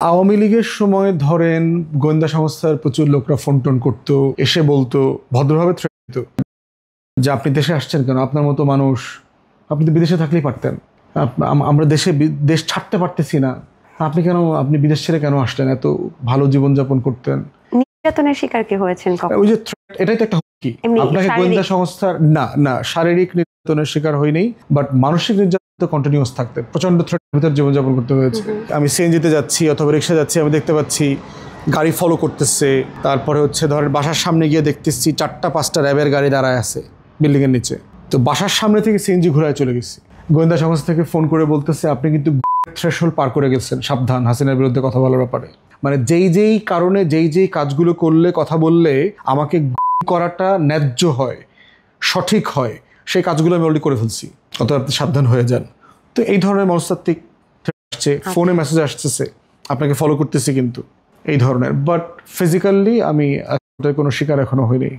আওয়ামী লীগের সময় ধরেন গোয়েন্দা সংস্থার প্রচুর লোকরা ফোন টোন করতো, এসে বলতো, ভদ্রভাবে থ্রেট দিত যে আপনি দেশে আসছেন কেন, আপনার মতো মানুষ, আপনি তো বিদেশে থাকলেই পারতেন, আমরা দেশ ছাড়তে পারতেছি না, আপনি বিদেশ ছেড়ে কেন আসলেন, এত ভালো জীবনযাপন করতেন। নির্যাতনের শিকার কি হয়েছেন কখনো? ওই যে এটাই তো একটা হুমকি। আপনাকে গোয়েন্দা সংস্থার না শারীরিক নির্যাতনের শিকার হয়নি, বাট মানসিক নির্যাতন কন্টিনিউয়াস থাকতে প্রচন্ড থ্রেটের ভিতর জীবনযাপন করতে হয়েছে। আমি সিএনজিতে যাচ্ছি অথবা রিক্সা যাচ্ছি, আমি দেখতে পাচ্ছি গাড়ি ফলো করতেছে, তারপরে হচ্ছে ধরেন বাসার সামনে গিয়ে দেখতেছি 4-5টা র্যাবের গাড়ি দাঁড়ায় আছে বিল্ডিং এর নিচে। তো বাসার সামনে থেকে সিএনজি ঘুরায় চলে গেছি। গোয়েন্দা সংস্থা থেকে ফোন করে বলতেছে আপনি কিন্তু থ্রেশহোল্ড পার করে গেছেন, সাবধান হাসিনার বিরুদ্ধে কথা বলার ব্যাপারে। মানে যেই কারণে যেই কাজগুলো করলে, কথা বললে আমাকে করাটা ন্যায্য হয়, সঠিক হয়, সেই কাজগুলো আমি অলরেডি করে ফেলছি, অতএব আপনি সাবধান হয়ে যান। তো এই ধরনের মনস্তাত্ত্বিক আসছে, ফোনে মেসেজ আসতেছে আপনাকে ফলো করতেছি, কিন্তু এই ধরনের। বাট ফিজিক্যালি আমি কোনো শিকার এখনো হয়নি।